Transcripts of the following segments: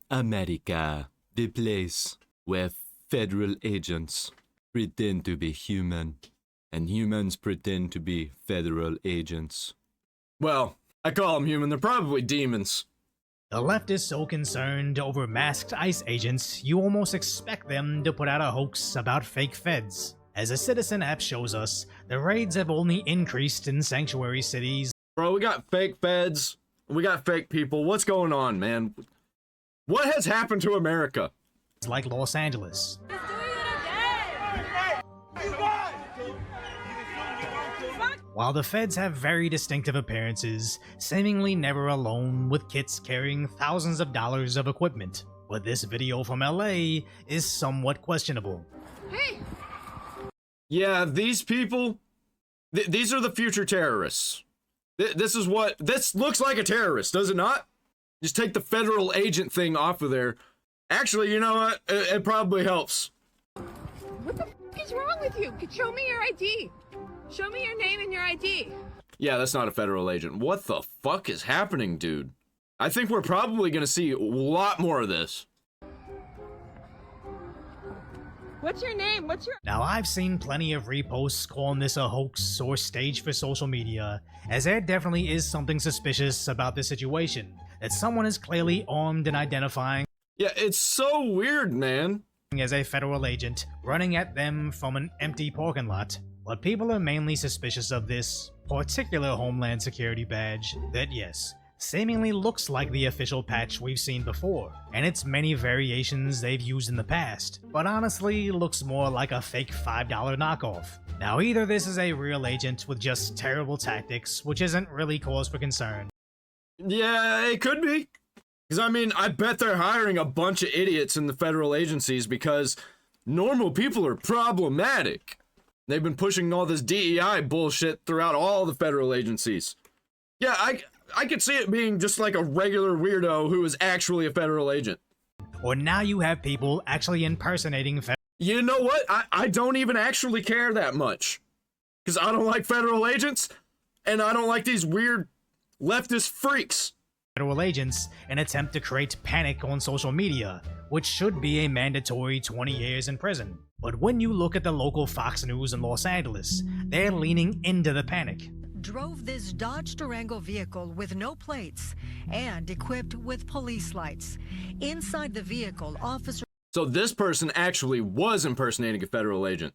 America, the place where federal agents pretend to be human, and humans pretend to be federal agents. Well, I call them human, they're probably demons. The left is so concerned over masked ICE agents, you almost expect them to put out a hoax about fake feds. As a Citizen app shows us, the raids have only increased in sanctuary cities. Bro, we got fake feds, we got fake people, what's going on, man? What has happened to America? Like Los Angeles. While the feds have very distinctive appearances, seemingly never alone, with kits carrying thousands of dollars of equipment. But this video from LA is somewhat questionable. Hey! Yeah, these people, these are the future terrorists. This looks like a terrorist, does it not? Just take the federal agent thing off of there. Actually, you know what? It probably helps. What the f is wrong with you? Show me your ID. Show me your name and your ID. Yeah, that's not a federal agent. What the fuck is happening, dude? I think we're probably gonna see a lot more of this. What's your name? What's your... Now, I've seen plenty of reposts calling this a hoax or stage for social media, as there definitely is something suspicious about this situation, that someone is clearly armed and identifying Yeah, it's so weird, man. as a federal agent running at them from an empty parking lot. But people are mainly suspicious of this particular Homeland Security badge that, yes, seemingly looks like the official patch we've seen before, and its many variations they've used in the past, but honestly looks more like a fake $5 knockoff. Now, either this is a real agent with just terrible tactics, which isn't really cause for concern. Yeah, it could be. Because, I mean, I bet they're hiring a bunch of idiots in the federal agencies because normal people are problematic. They've been pushing all this DEI bullshit throughout all the federal agencies. Yeah, I could see it being just like a regular weirdo who is actually a federal agent. Or now you have people actually impersonating You know what? I don't even actually care that much. Because I don't like federal agents, and I don't like these weird leftist freaks. federal agents in an attempt to create panic on social media, which should be a mandatory 20 years in prison. But when you look at the local Fox News in Los Angeles, they're leaning into the panic. Drove this Dodge Durango vehicle with no plates and equipped with police lights. Inside the vehicle, officers... So this person actually was impersonating a federal agent.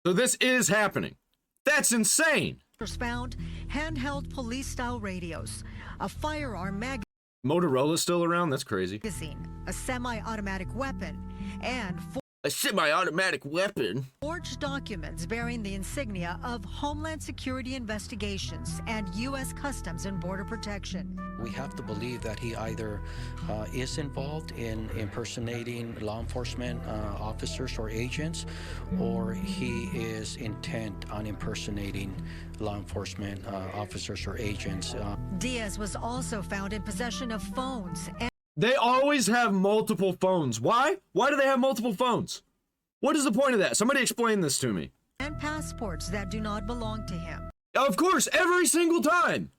So this is happening. That's insane. found handheld police-style radios, a firearm Motorola's still around? That's crazy. magazine, a semi-automatic weapon, and A semi-automatic weapon? forged documents bearing the insignia of Homeland Security Investigations and U.S. Customs and Border Protection. We have to believe that he either is involved in impersonating law enforcement officers or agents, or he is intent on impersonating law enforcement officers or agents. Diaz was also found in possession of phones and They always have multiple phones. Why? Why do they have multiple phones? What is the point of that? Somebody explain this to me. passports that do not belong to him. Of course, every single time.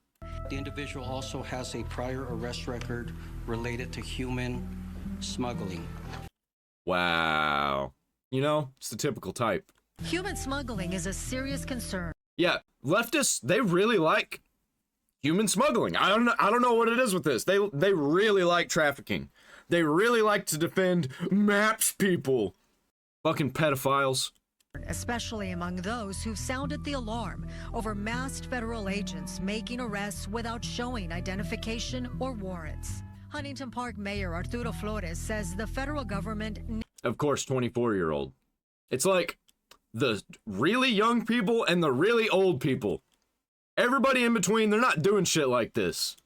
The individual also has a prior arrest record related to human smuggling. Wow. You know, it's the typical type. Human smuggling is a serious concern. Yeah, leftists, they really like human smuggling. I don't know what it is with this. They really like trafficking. They really like to defend MAPS people. Fucking pedophiles. Especially among those who've sounded the alarm over masked federal agents making arrests without showing identification or warrants. Huntington Park Mayor Arturo Flores says the federal government... Of course, 24-year-old. It's like the really young people and the really old people. Everybody in between, they're not doing shit like this.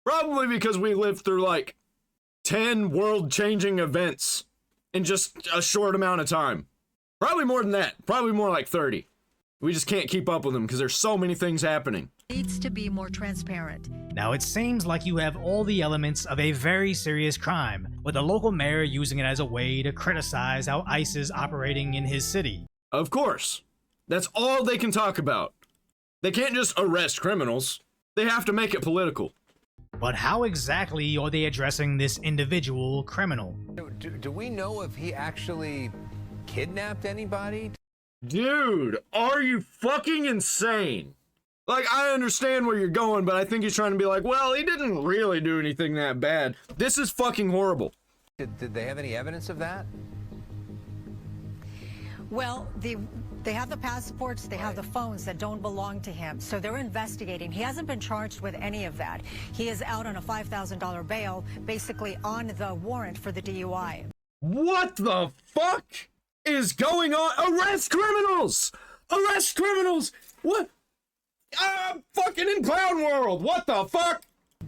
Probably because we lived through like 10 world-changing events in just a short amount of time. Probably more than that. Probably more like 30. We just can't keep up with them because there's so many things happening. needs to be more transparent. Now, it seems like you have all the elements of a very serious crime, with the local mayor using it as a way to criticize how ICE is operating in his city. Of course. That's all they can talk about. They can't just arrest criminals. They have to make it political. But how exactly are they addressing this individual criminal? Do we know if he actually kidnapped anybody? Dude, are you fucking insane? Like, I understand where you're going, but I think he's trying to be like, well, he didn't really do anything that bad. This is fucking horrible. Did they have any evidence of that? Well, they have the passports, they have the phones that don't belong to him, so they're investigating. He hasn't been charged with any of that. He is out on a $5,000 bail, basically on the warrant for the DUI. What the fuck is going on? Arrest criminals! Arrest criminals! What? I'm fucking in clown world! What the fuck?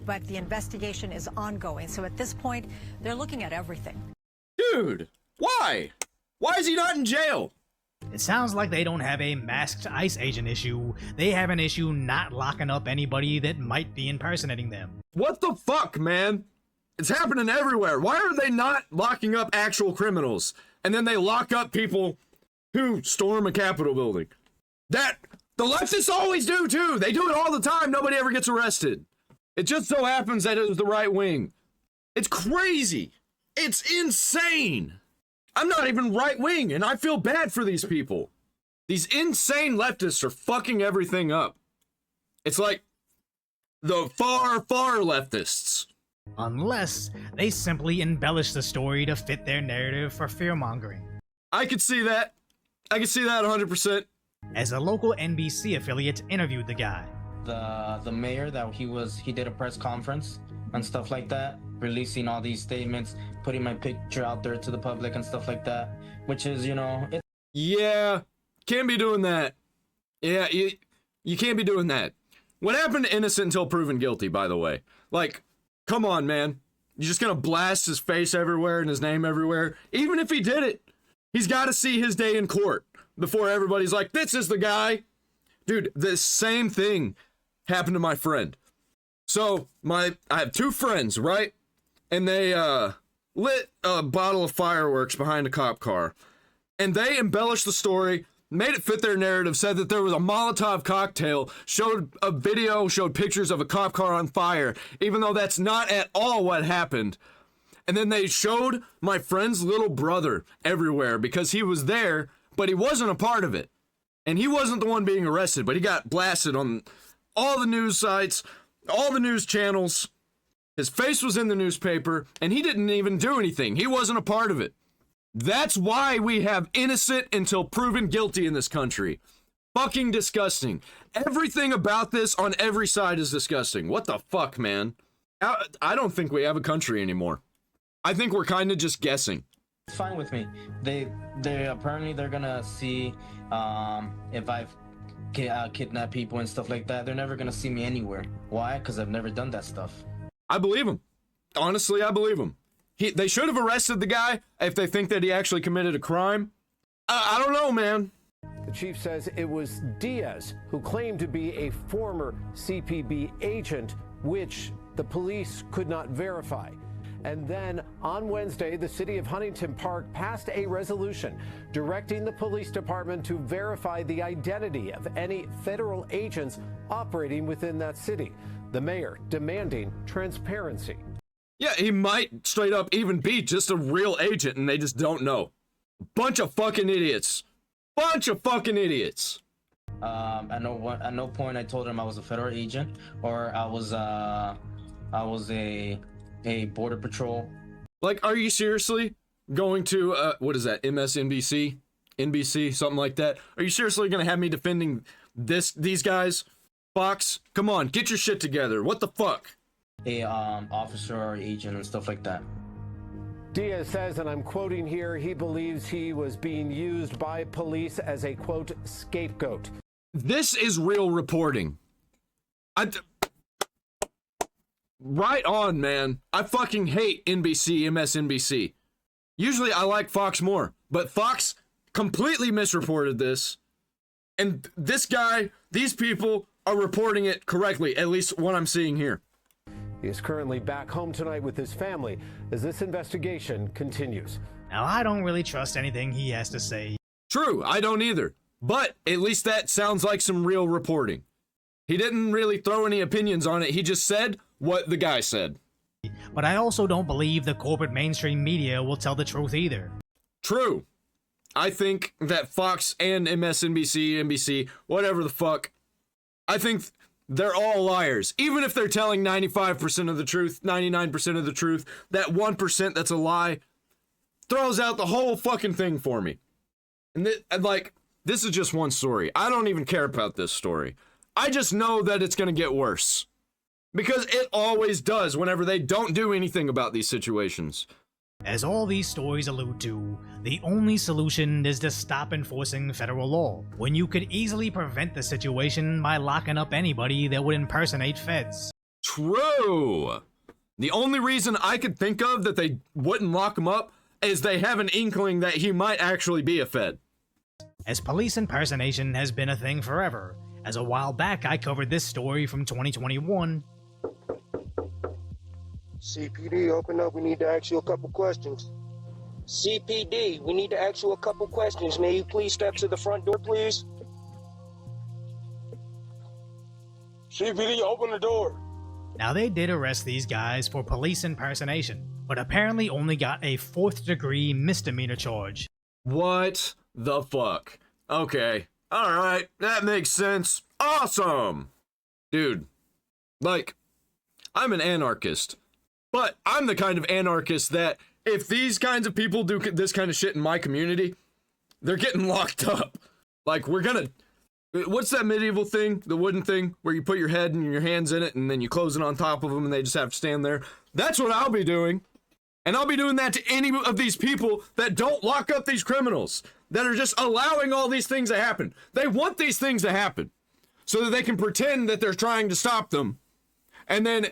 But the investigation is ongoing, so at this point, they're looking at everything. Dude, why? Why is he not in jail? It sounds like they don't have a masked ICE agent issue. They have an issue not locking up anybody that might be impersonating them. What the fuck, man? It's happening everywhere. Why are they not locking up actual criminals? And then they lock up people who storm a Capitol building. That, the leftists always do too. They do it all the time. Nobody ever gets arrested. It just so happens that it was the right wing. It's crazy. It's insane. I'm not even right wing, and I feel bad for these people. These insane leftists are fucking everything up. It's like the far, far leftists. Unless they simply embellish the story to fit their narrative for fear-mongering. I could see that. I could see that 100%. As a local NBC affiliate interviewed the guy. The mayor that he did a press conference and stuff like that, releasing all these statements, putting my picture out there to the public and stuff like that, which is, you know, Yeah, can't be doing that. Yeah, you can't be doing that. What happened to innocent until proven guilty, by the way? Like, come on, man. You're just gonna blast his face everywhere and his name everywhere? Even if he did it, he's got to see his day in court before everybody's like, this is the guy. Dude, the same thing happened to my friend. So, I have two friends, right? And they lit a bottle of fireworks behind a cop car. And they embellished the story, made it fit their narrative, said that there was a Molotov cocktail, showed a video, showed pictures of a cop car on fire, even though that's not at all what happened. And then they showed my friend's little brother everywhere because he was there, but he wasn't a part of it. And he wasn't the one being arrested, but he got blasted on all the news sites, all the news channels. His face was in the newspaper, and he didn't even do anything. He wasn't a part of it. That's why we have innocent until proven guilty in this country. Fucking disgusting. Everything about this on every side is disgusting. What the fuck, man? I don't think we have a country anymore. I think we're kind of just guessing. it's fine with me. They apparently they're gonna see if I've kidnapped people and stuff like that. They're never gonna see me anywhere. Why? Because I've never done that stuff. I believe him. Honestly, I believe him. They should have arrested the guy if they think that he actually committed a crime. I don't know, man. The chief says it was Diaz who claimed to be a former CPB agent, which the police could not verify. And then on Wednesday, the city of Huntington Park passed a resolution directing the police department to verify the identity of any federal agents operating within that city. The mayor demanding transparency. Yeah, he might straight up even be just a real agent and they just don't know. Bunch of fucking idiots. Bunch of fucking idiots. At no point I told him I was a federal agent or I was a border patrol. Like, are you seriously going to what is that, MSNBC, NBC, something like that? Are you seriously gonna have me defending these guys? Fox, come on, get your shit together. What the fuck? A officer or agent and stuff like that. Diaz says, and I'm quoting here, he believes he was being used by police as a, quote, scapegoat. This is real reporting. Right on, man. I fucking hate NBC, MSNBC. Usually I like Fox more, but Fox completely misreported this. And this guy, these people are reporting it correctly, at least what I'm seeing here. He is currently back home tonight with his family as this investigation continues. Now, I don't really trust anything he has to say. True, I don't either. But at least that sounds like some real reporting. He didn't really throw any opinions on it. He just said what the guy said. But I also don't believe the corporate mainstream media will tell the truth either. True. I think that Fox and MSNBC, NBC, whatever the fuck, I think they're all liars. Even if they're telling 95% of the truth, 99% of the truth, that 1% that's a lie throws out the whole fucking thing for me. And this is just one story. I don't even care about this story. I just know that it's going to get worse. Because it always does whenever they don't do anything about these situations. As all these stories allude to, the only solution is to stop enforcing federal law, when you could easily prevent the situation by locking up anybody that would impersonate feds. True! The only reason I could think of that they wouldn't lock him up is they have an inkling that he might actually be a fed. As police impersonation has been a thing forever, as a while back I covered this story from 2021. CPD, open up. We need to ask you a couple questions. CPD, we need to ask you a couple questions. May you please step to the front door, please? CPD, open the door. Now they did arrest these guys for police impersonation, but apparently only got a 4th degree misdemeanor charge. What the fuck? Okay. Alright, that makes sense. Awesome! Dude, I'm an anarchist. But I'm the kind of anarchist that if these kinds of people do this kind of shit in my community, they're getting locked up. What's that medieval thing? The wooden thing where you put your head and your hands in it and then you close it on top of them and they just have to stand there. That's what I'll be doing. And I'll be doing that to any of these people that don't lock up these criminals, that are just allowing all these things to happen. They want these things to happen so that they can pretend that they're trying to stop them. And then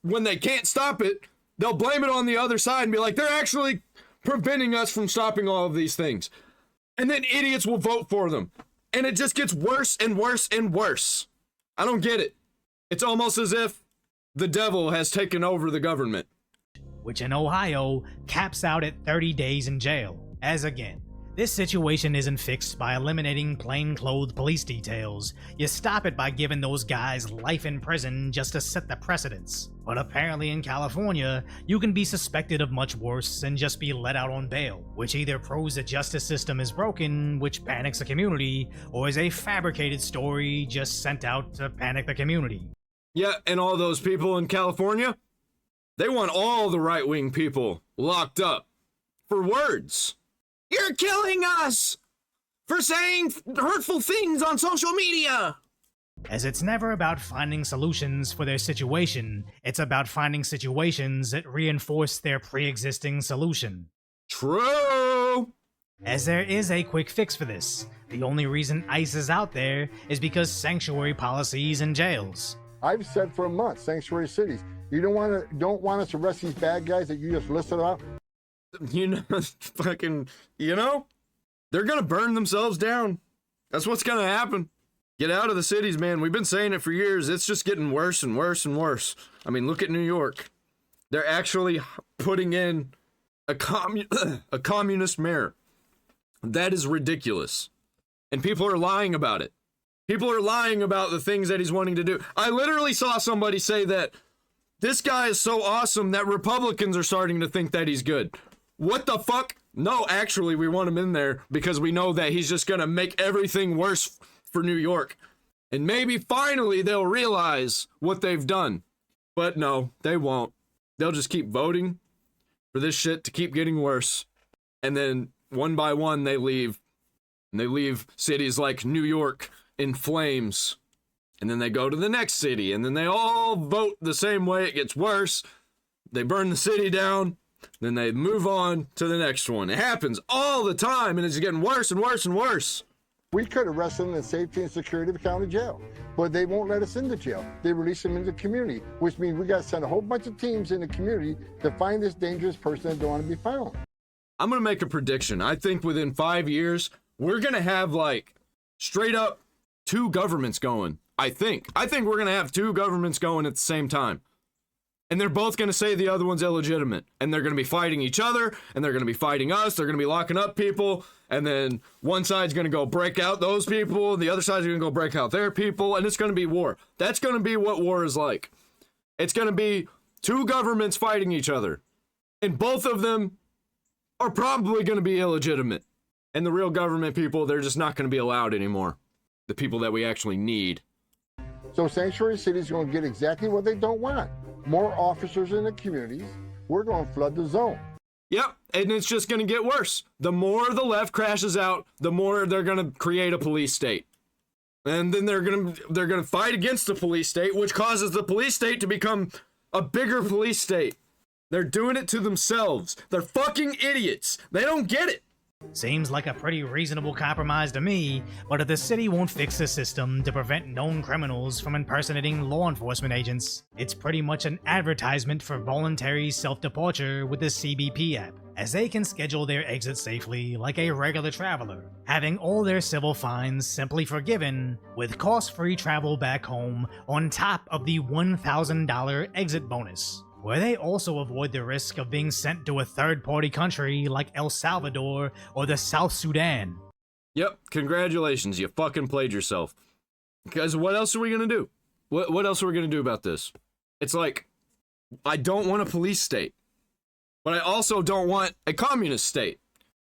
when they can't stop it, they'll blame it on the other side and be like, they're actually preventing us from stopping all of these things. And then idiots will vote for them. And it just gets worse and worse and worse. I don't get it. It's almost as if the devil has taken over the government. Which in Ohio caps out at 30 days in jail. As again, this situation isn't fixed by eliminating plain-clothed police details. You stop it by giving those guys life in prison just to set the precedence. But apparently in California, you can be suspected of much worse and just be let out on bail, which either proves the justice system is broken, which panics the community, or is a fabricated story just sent out to panic the community. Yeah, and all those people in California, they want all the right-wing people locked up for words. You're killing us for saying hurtful things on social media. As it's never about finding solutions for their situation, it's about finding situations that reinforce their pre-existing solution. True. As there is a quick fix for this. The only reason ICE is out there is because sanctuary policies and jails. I've said for a month, sanctuary cities. You don't want us to arrest these bad guys that you just listed off? They're gonna burn themselves down. That's what's gonna happen. Get out of the cities, man. We've been saying it for years. It's just getting worse and worse and worse. I mean, look at New York. They're actually putting in a communist mayor. That is ridiculous. And people are lying about it. People are lying about the things that he's wanting to do. I literally saw somebody say that this guy is so awesome that Republicans are starting to think that he's good. What the fuck? No, actually, we want him in there because we know that he's just gonna make everything worse for New York. And maybe finally they'll realize what they've done. But no, they won't. They'll just keep voting for this shit to keep getting worse. And then one by one they leave. And they leave cities like New York in flames. And then they go to the next city. And then they all vote the same way. It gets worse. They burn the city down. Then they move on to the next one. It happens all the time, and it's getting worse and worse and worse. We could arrest them in the safety and security of a county jail, but they won't let us into jail. They release them into the community, which means we got to send a whole bunch of teams in the community to find this dangerous person that don't want to be found. I'm going to make a prediction. I think within 5 years, we're going to have straight up 2 governments going. I think we're going to have 2 governments going at the same time. And they're both going to say the other one's illegitimate. And they're going to be fighting each other, and they're going to be fighting us. They're going to be locking up people. And then one side's going to go break out those people, and the other side's going to go break out their people, and it's going to be war. That's going to be what war is like. It's going to be two governments fighting each other. And both of them are probably going to be illegitimate. And the real government people, they're just not going to be allowed anymore. The people that we actually need. So Sanctuary City is going to get exactly what they don't want. More officers in the communities. We're going to flood the zone. Yep, and it's just going to get worse. The more the left crashes out, the more they're going to create a police state. And then they're going to fight against the police state, which causes the police state to become a bigger police state. They're doing it to themselves. They're fucking idiots. They don't get it. Seems like a pretty reasonable compromise to me, but if the city won't fix the system to prevent known criminals from impersonating law enforcement agents, it's pretty much an advertisement for voluntary self-departure with the CBP app, as they can schedule their exit safely like a regular traveler, having all their civil fines simply forgiven with cost-free travel back home on top of the $1,000 exit bonus, where they also avoid the risk of being sent to a third-party country like El Salvador or the South Sudan. Yep, congratulations, you fucking played yourself. Because what else are we gonna do? What else are we gonna do about this? It's like, I don't want a police state, but I also don't want a communist state.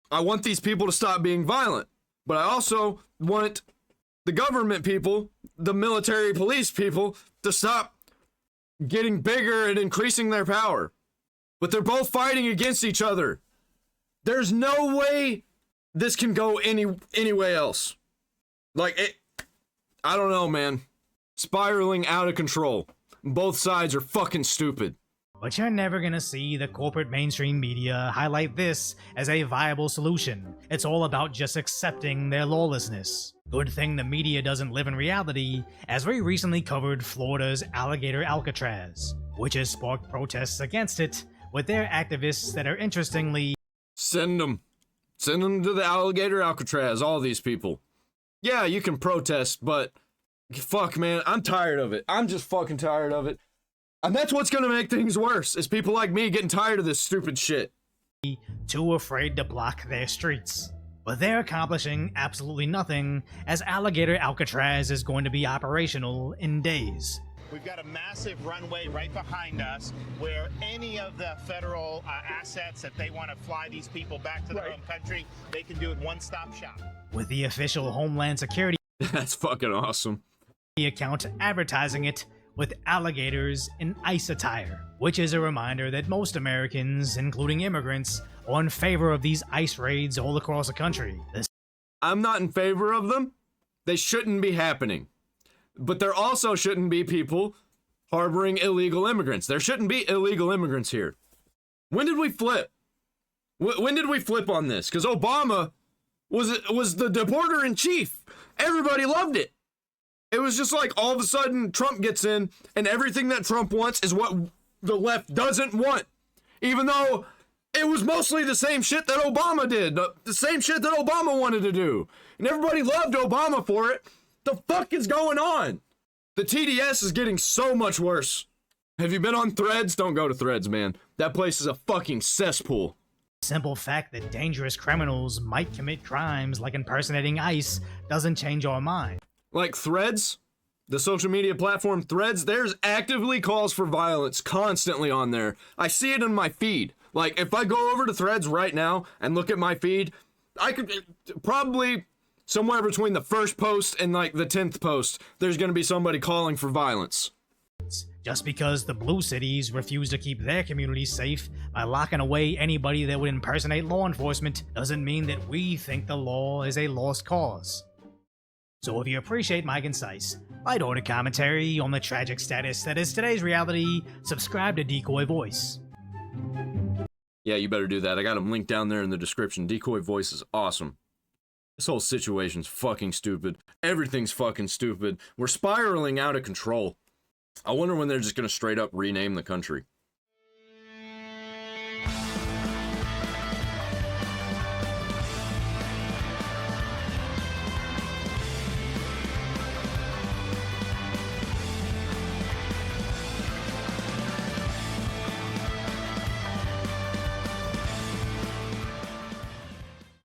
I want these people to stop being violent, but I also want the government people, the military police people, to stop getting bigger and increasing their power. But they're both fighting against each other. There's no way this can go any way else. I don't know, man. Spiraling out of control. Both sides are fucking stupid. But you're never gonna see the corporate mainstream media highlight this as a viable solution. It's all about just accepting their lawlessness. Good thing the media doesn't live in reality, as we recently covered Florida's alligator Alcatraz, which has sparked protests against it, with their activists that are interestingly... Send them to the alligator Alcatraz, all these people. Yeah, you can protest, but fuck, man, I'm tired of it. I'm just fucking tired of it. And that's what's gonna make things worse, is people like me getting tired of this stupid shit. Too afraid to block their streets. But they're accomplishing absolutely nothing, as Alligator Alcatraz is going to be operational in days. We've got a massive runway right behind us where any of the federal assets that they want to fly these people back to their home country, they can do it one-stop shop. With the official Homeland Security That's fucking awesome. account advertising it with alligators in ICE attire, which is a reminder that most Americans, including immigrants, are in favor of these ICE raids all across the country. I'm not in favor of them. They shouldn't be happening. But there also shouldn't be people harboring illegal immigrants. There shouldn't be illegal immigrants here. When did we flip? When did we flip on this? Because Obama was the deporter in chief. Everybody loved it. It was just like all of a sudden Trump gets in and everything that Trump wants is what the left doesn't want. Even though it was mostly the same shit that Obama did. The same shit that Obama wanted to do. And everybody loved Obama for it. The fuck is going on? The TDS is getting so much worse. Have you been on Threads? Don't go to Threads, man. That place is a fucking cesspool. Simple fact that dangerous criminals might commit crimes like impersonating ICE doesn't change our mind. Like Threads, the social media platform Threads, there's actively calls for violence constantly on there. I see it in my feed. Like, if I go over to Threads right now and look at my feed, I could probably somewhere between the first post and like the 10th post, there's going to be somebody calling for violence. Just because the blue cities refuse to keep their communities safe by locking away anybody that would impersonate law enforcement doesn't mean that we think the law is a lost cause. So if you appreciate my concise, light-hearted commentary on the tragic status that is today's reality, subscribe to Decoy Voice. Yeah, you better do that. I got them linked down there in the description. Decoy Voice is awesome. This whole situation's fucking stupid. Everything's fucking stupid. We're spiraling out of control. I wonder when they're just gonna straight up rename the country.